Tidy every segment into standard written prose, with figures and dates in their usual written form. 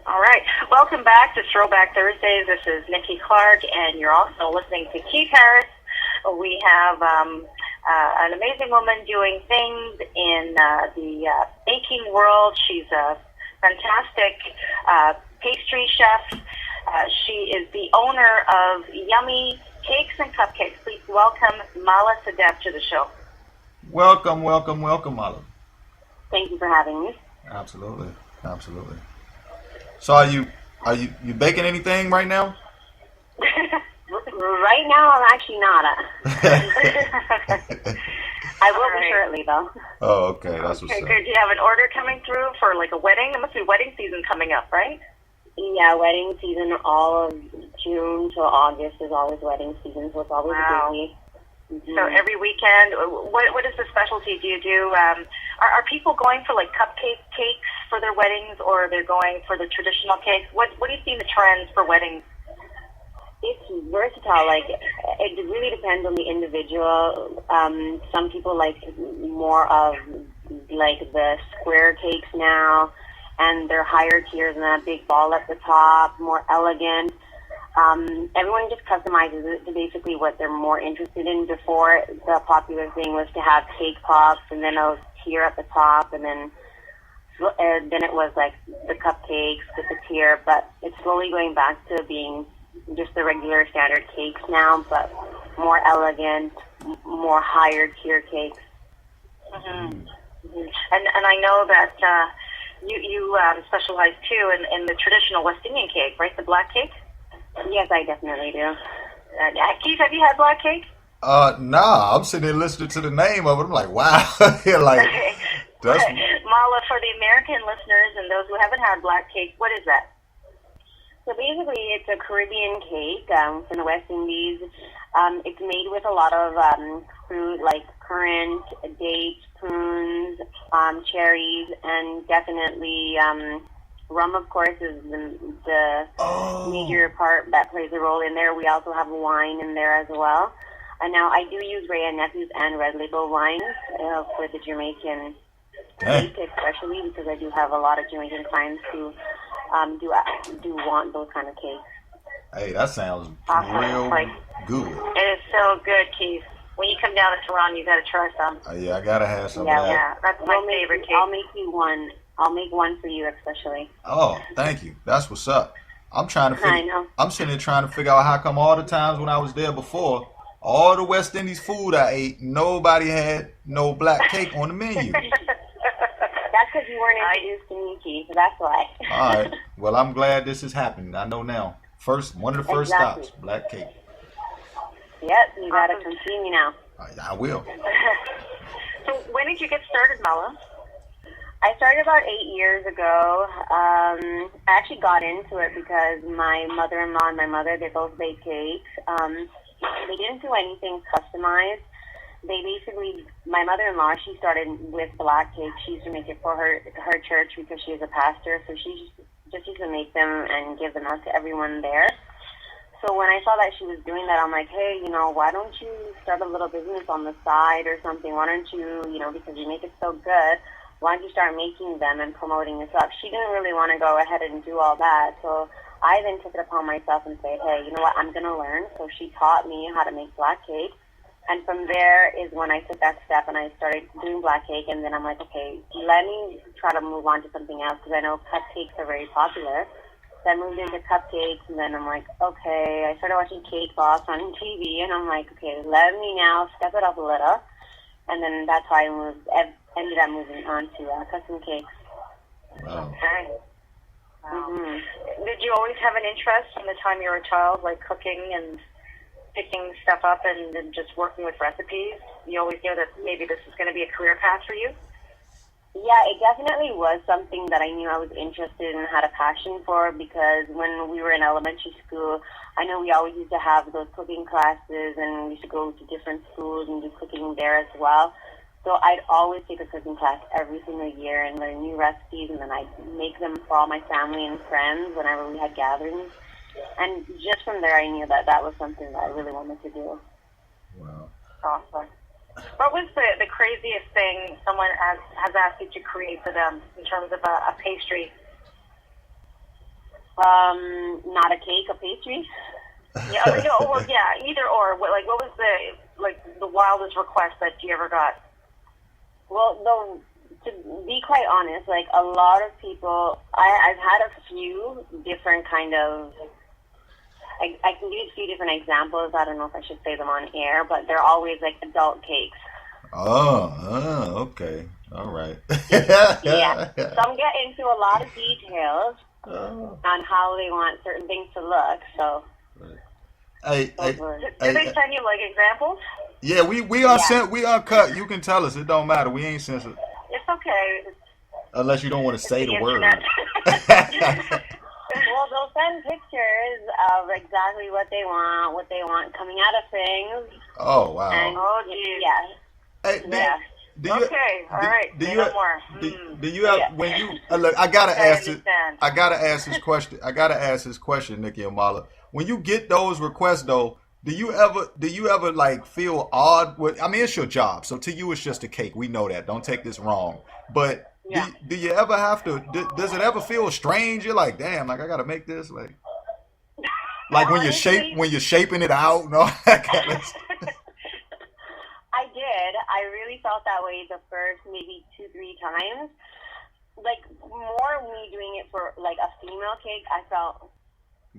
All right. Welcome back to Throwback Thursdays. This is Nikki Clarke, and you're also listening to Keith Harris. We have an amazing woman doing things in the baking world. She's a fantastic pastry chef. She is the owner of Yummy Cakes and Cupcakes. Please welcome Mala Sehdev to the show. Welcome, Mala. Thank you for having me. Absolutely. So are you baking anything right now? Right now, I'm actually not. I will be shortly, though. Oh, okay. That's what's Okay, up. good. Do you have an order coming through for like a wedding? It must be wedding season coming up, right? Yeah, wedding season, all of June to August is always wedding season, so it's always busy. So every weekend, what is the specialty? Do you do, are people going for like cakes for their weddings, or they're going for the traditional cakes? What do you see in the trends for weddings? It's versatile. Like, it really depends on the individual. Some people like more of like the square cakes now, and they're higher tiers and a big ball at the top, more elegant. Everyone just customizes it to basically what they're more interested in. Before, the popular thing was to have cake pops and then a tier at the top, and then it was like the cupcakes with the tier. But it's slowly going back to being just the regular standard cakes now, but more elegant, more higher tier cakes. Mm-hmm. And I know that you specialize too in the traditional West Indian cake, right? The black cake. Yes, I definitely do. Keith, have you had black cake? Nah. I'm sitting there listening to the name of it. I'm like, wow. Like, that's... Mala, for the American listeners and those who haven't had black cake, what is that? So basically, it's a Caribbean cake from the West Indies. It's made with a lot of fruit like currant, dates, prunes, cherries, and definitely rum, of course, is the major part that plays a role in there. We also have wine in there as well. And now I do use Ray and Nephews and Red Label wines for the Jamaican cake, especially because I do have a lot of Jamaican clients who do want those kind of cakes. Hey, that sounds real good. It is so good, Keith. When you come down to Toronto, you got to try some. Yeah, I gotta have some of that. Yeah, that's my favorite cake. I'll make you one. I'll make one for you, especially. Oh, thank you. That's what's up. I'm I'm sitting there trying to figure out how come all the times when I was there before, all the West Indies food I ate, nobody had no black cake on the menu. That's because you weren't introduced to me, Keith, so that's why. All right. Well, I'm glad this is happening. I know now. One of the first stops, black cake. Yep, you gotta come see me now. I will. So when did you get started, Mala? I started about 8 years ago. I actually got into it because my mother-in-law and my mother, they both bake cakes. They didn't do anything customized. They basically, my mother-in-law, she started with black cake. She used to make it for her church because she was a pastor. So she just used to make them and give them out to everyone there. So when I saw that she was doing that, I'm like, hey, why don't you start a little business on the side or something? Why don't you, because you make it so good, why don't you start making them and promoting this up? She didn't really want to go ahead and do all that. So I then took it upon myself and said, hey, you know what, I'm going to learn. So she taught me how to make black cake. And from there is when I took that step and I started doing black cake. And then I'm like, okay, let me try to move on to something else because I know cupcakes are very popular. So I moved into cupcakes, and then I'm like, okay, I started watching Cake Boss on TV, and I'm like, okay, let me now step it up a little. And then that's how I ended up moving on to custom cakes. Wow. Okay. Wow. Mm-hmm. Did you always have an interest from the time you were a child, like cooking and picking stuff up and then just working with recipes? You always knew that maybe this was going to be a career path for you? Yeah, it definitely was something that I knew I was interested in and had a passion for because when we were in elementary school, I know we always used to have those cooking classes and we used to go to different schools and do cooking there as well. So I'd always take a cooking class every single year and learn new recipes, and then I'd make them for all my family and friends whenever we had gatherings. And just from there, I knew that that was something that I really wanted to do. Wow. Awesome. What was the craziest thing someone has asked you to create for them in terms of a pastry? Not a cake, a pastry. Yeah, no, well, yeah, either or. What was the wildest request that you ever got? Well, though, to be quite honest, like a lot of people, I've had a few different kind of. I can give you a few different examples. I don't know if I should say them on air, but they're always like adult cakes. Okay. All right. Yeah. Some get into a lot of details on how they want certain things to look. So. Hey, Did they send you like examples? Yeah, we uncut. You can tell us. It don't matter. We ain't censored. It's okay. Unless you don't want to say the word. Well, they'll send pictures of exactly what they want coming out of things. Oh, wow. And, geez. Yeah. Hey, yeah. All right. Do you have Yeah. when you look? I gotta ask this question, Nikki and Mala. When you get those requests, though, do you ever like feel odd? I mean, it's your job, so to you, it's just a cake. We know that. Don't take this wrong. But do you ever have to? Does it ever feel strange? You're like, damn, like I gotta make this, like when you're shaping it out and all that kind of stuff. I did. I really felt that way the first maybe 2-3 times. Like more me doing it for like a female cake, I felt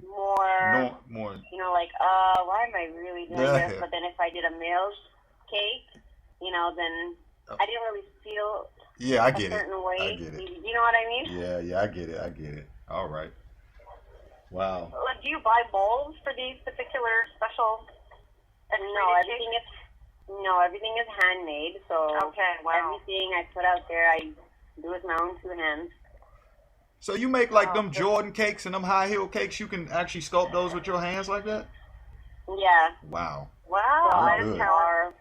more, like, why am I really doing this? But then if I did a male cake, then I didn't really feel I get a certain way. I get it. You know what I mean? Yeah, I get it. All right. Wow. Do you buy molds for these particular special? Everything is handmade. So everything I put out there, I do with my own 2 hands. So you make like them Jordan cakes and them high heel cakes. You can actually sculpt those with your hands like that. Yeah. Wow. That is talent.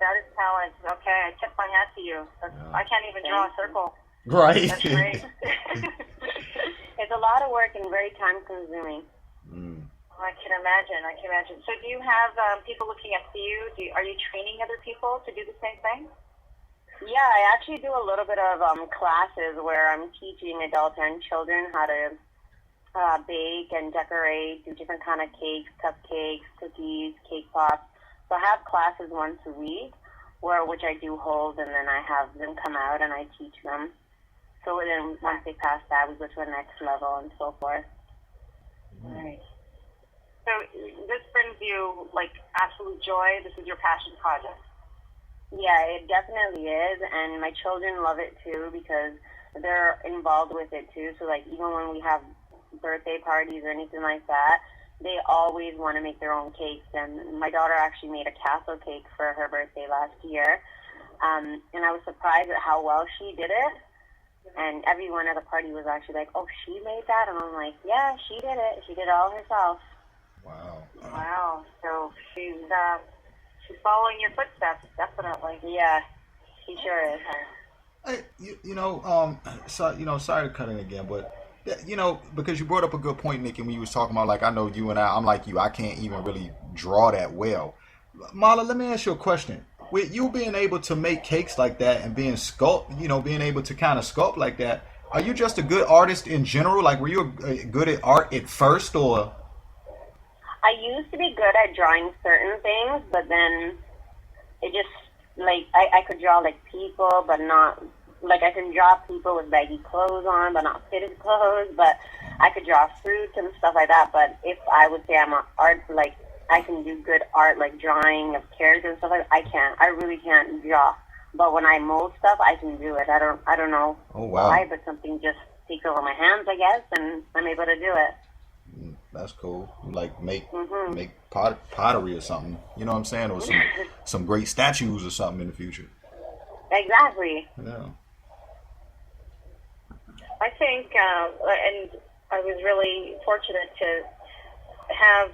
Okay, I tip my hat to you. I can't even draw a circle. Right. That's great. It's a lot of work and very time consuming. I can imagine. So do you have people looking up to you? Are you training other people to do the same thing? Yeah, I actually do a little bit of classes where I'm teaching adults and children how to bake and decorate, do different kind of cakes, cupcakes, cookies, cake pops. So I have classes once a week, which I do hold, and then I have them come out and I teach them. So then once they pass that, we go to the next level and so forth. Right. So this brings you like absolute joy. This is your passion project. Yeah, it definitely is, and my children love it too because they're involved with it too. So like even when we have birthday parties or anything like that, they always want to make their own cakes. And my daughter actually made a castle cake for her birthday last year, and I was surprised at how well she did it. And everyone at the party was actually like, "Oh, she made that," and I'm like, "Yeah, she did it. She did it all herself." Wow. So she's following your footsteps, definitely. Yeah, she sure is. Hey, sorry to cut in again, but because you brought up a good point, Nikki, when you was talking about like I know you and I'm like you, I can't even really draw that well. Mala, let me ask you a question. With you being able to make cakes like that and being being able to kind of sculpt like that, are you just a good artist in general? Like, were you good at art at first, or? I used to be good at drawing certain things, but then it just, like, I could draw, like, people, but not, like, I can draw people with baggy clothes on, but not fitted clothes, but I could draw fruits and stuff like that, but if I would say I'm an art, like, I can do good art, like drawing of characters and stuff like that, I can't. I really can't draw. But when I mold stuff, I can do it. I don't know why, but something just takes over my hands, I guess, and I'm able to do it. That's cool. Like make pottery or something. You know what I'm saying? Or some great statues or something in the future. Exactly. Yeah. I think, and I was really fortunate to have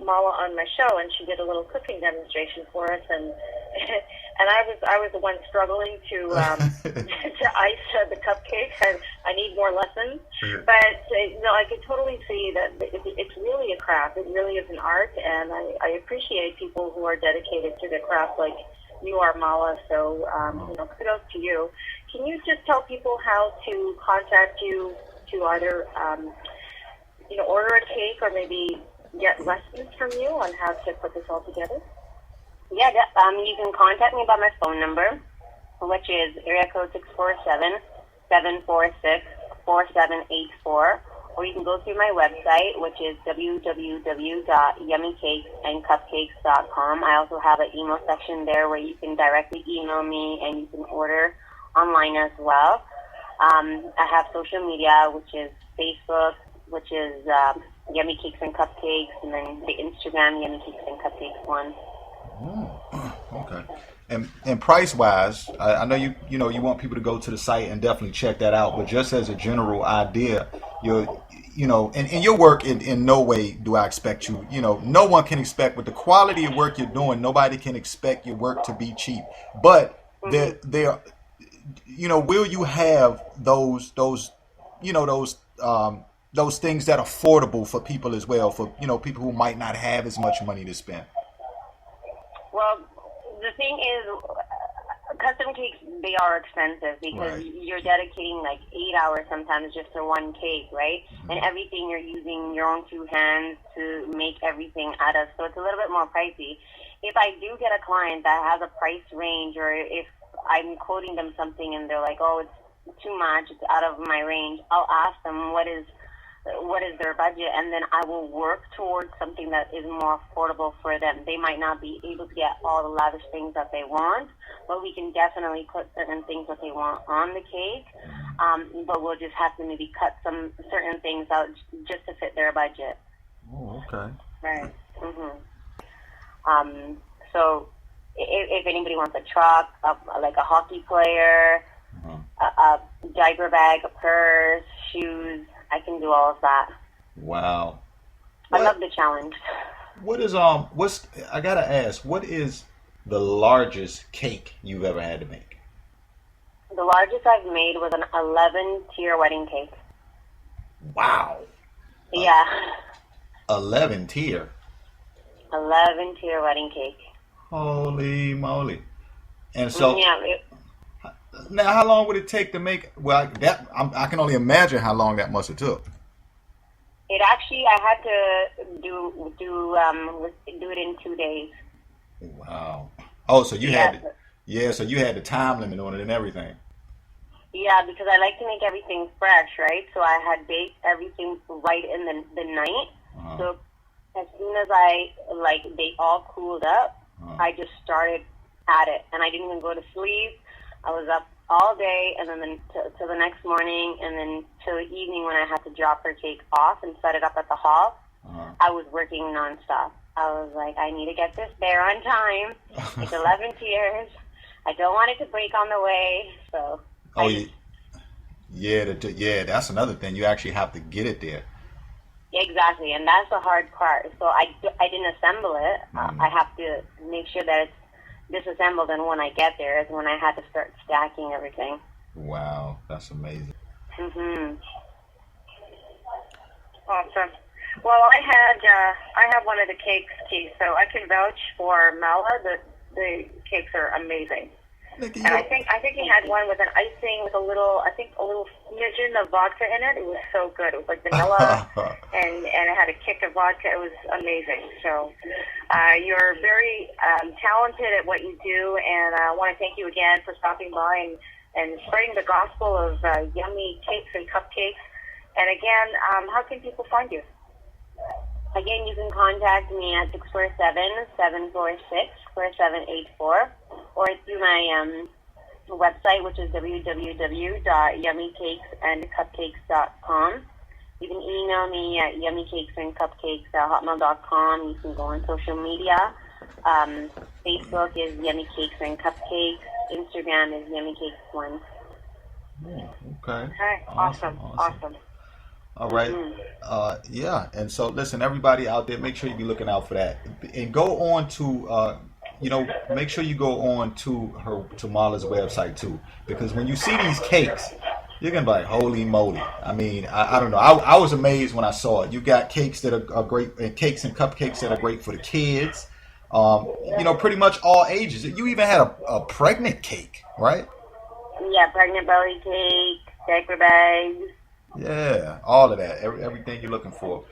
Mala on my show, and she did a little cooking demonstration for us, and I was the one struggling to to ice the cupcakes. I need more lessons, but I could totally see that it's really a craft. It really is an art, and I appreciate people who are dedicated to the craft like you are, Mala. So kudos to you. Can you just tell people how to contact you to either order a cake or maybe get lessons from you on how to put this all together? Yeah, you can contact me by my phone number, which is area code 647-746-4784, or you can go through my website, which is www.yummycakesandcupcakes.com. I also have an email section there where you can directly email me and you can order online as well. I have social media, which is Facebook, which is Yummy Cakes and Cupcakes, and then the Instagram Yummy Cakes and Cupcakes one. Oh, okay. And price wise, I know you want people to go to the site and definitely check that out. But just as a general idea, in your work, in no way do I expect you. No one can expect with the quality of work you're doing. Nobody can expect your work to be cheap. But there, will you have those things that are affordable for people as well, for people who might not have as much money to spend? Well, the thing is, custom cakes, they are expensive because Right. you're dedicating like 8 hours sometimes just for one cake, right? Mm-hmm. And everything you're using your own two hands to make everything out of, so it's a little bit more pricey. If I do get a client that has a price range, or if I'm quoting them something and they're like, oh, it's too much, it's out of my range, I'll ask them what is their budget, and then I will work towards something that is more affordable for them. They might not be able to get all the lavish things that they want, but we can definitely put certain things that they want on the cake, but we'll just have to maybe cut some certain things out just to fit their budget. Oh, okay. Right. So if anybody wants a truck, like a hockey player, a diaper bag, a purse, shoes, I can do all of that. Wow. I love the challenge. What is I gotta ask, what is the largest cake you've ever had to make? The largest I've made was an 11-tier wedding cake. Wow. Yeah. 11 tier. 11-tier wedding cake. Holy moly. And so Yeah. now how long would it take to make? Well, I can only imagine how long that must have took. It actually, I had to do it in 2 days. Wow. Oh, so you had the time limit on it and everything. Yeah, because I like to make everything fresh, right? So I had baked everything right in the night. So as soon as they all cooled up, I just started at it, and I didn't even go to sleep. I was up all day, and then till the next morning, and then till the evening when I had to drop her cake off and set it up at the hall. I was working nonstop. I was like, I need to get this there on time. It's 11 tiers. I don't want it to break on the way. So. Yeah, that's another thing. You actually have to get it there. Exactly, and that's the hard part. So I didn't assemble it. I have to make sure that it's disassembled, and when I get there is when I had to start stacking everything. Wow, that's amazing. Awesome. Well, I have one of the cakes, Keith, so I can vouch for Mala. The cakes are amazing. Nikki, And I think he had one with an icing with a little smidgen of vodka in it. It was so good. It was like vanilla, and it had a kick of vodka. It was amazing. So you're very talented at what you do, and I want to thank you again for stopping by and spreading the gospel of yummy cakes and cupcakes. And again, how can people find you? Again, you can contact me at 647-746-4784, or through my website, which is www.yummycakesandcupcakes.com. You can email me at yummycakesandcupcakes@hotmail.com. You can go on social media. Facebook is Yummy Cakes and Cupcakes. Instagram is Yummy Cakes 1. Okay. Okay. Awesome. All right. Yeah. And so, listen, everybody out there, make sure you be looking out for that, and go on to, make sure you go on to Marla's website too, because when you see these cakes, you're gonna be like, holy moly! I mean, I don't know. I was amazed when I saw it. You got cakes that are great, and cakes and cupcakes that are great for the kids. Pretty much all ages. You even had a pregnant cake, right? Yeah, pregnant belly cake, diaper bags. Yeah, all of that, everything you're looking for.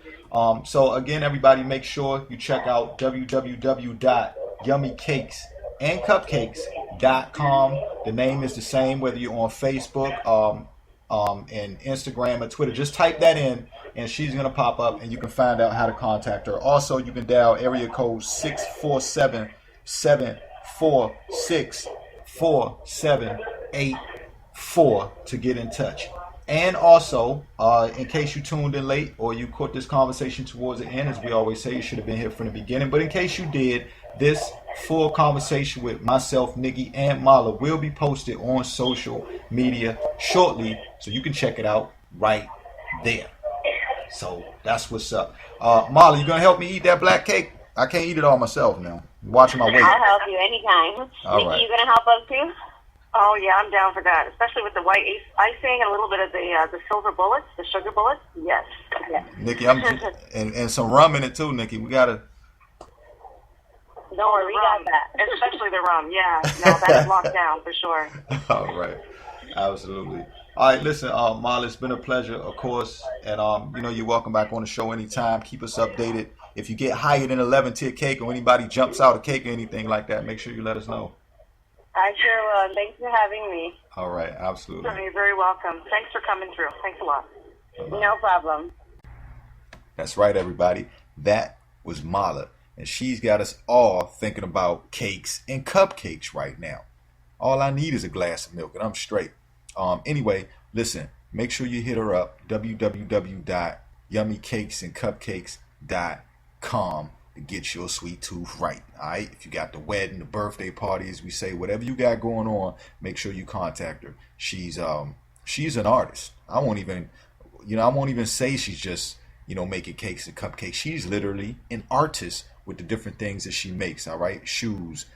So again, everybody, make sure you check out www.yummycakesandcupcakes.com. The name is the same whether you're on Facebook, and Instagram or Twitter. Just type that in, and she's gonna pop up, and you can find out how to contact her. Also, you can dial area code 647-746-4784 to get in touch. And also, in case you tuned in late or you caught this conversation towards the end, as we always say, you should have been here from the beginning. But in case you did, this full conversation with myself, Nikki, and Mala will be posted on social media shortly, so you can check it out right there. So that's what's up. Mala, you gonna help me eat that black cake? I can't eat it all myself now. I'm watching my weight. I'll help you anytime. All Nikki, right. you gonna help us too? Oh yeah, I'm down for that, especially with the white icing and a little bit of the silver bullets, the sugar bullets. Yes. Nikki, and some rum in it too, Nikki. We gotta. Don't worry, we got that. Especially the rum. Yeah, no, that's locked down for sure. All right, absolutely. All right, listen, Mala, it's been a pleasure, of course, and you're welcome back on the show anytime. Keep us updated. If you get higher than 11 tier cake or anybody jumps out of cake or anything like that, make sure you let us know. I sure will. Thanks for having me. All right, absolutely. You're very welcome. Thanks for coming through. Thanks a lot. Bye-bye. No problem. That's right, everybody. That was Mala, and she's got us all thinking about cakes and cupcakes right now. All I need is a glass of milk, and I'm straight. Anyway, listen, make sure you hit her up, www.yummycakesandcupcakes.com, to get your sweet tooth right. All right, if you got the wedding, the birthday parties, we say whatever you got going on, make sure you contact her. She's an artist. I won't even say she's just making cakes and cupcakes. She's literally an artist with the different things that she makes. All right, shoes,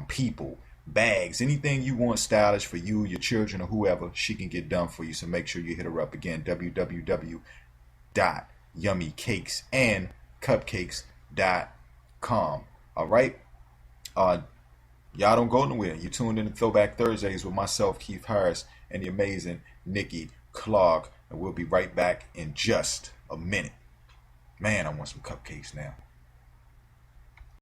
people, bags, anything you want stylish for you, your children, or whoever, she can get done for you. So make sure you hit her up again, www.yummycakesandcupcakes.com. All right, y'all don't go nowhere. You tuned in to Throwback Thursdays with myself, Keith Harris, and the amazing Nikki Clarke, and we'll be right back in just a minute. Man, I want some cupcakes now.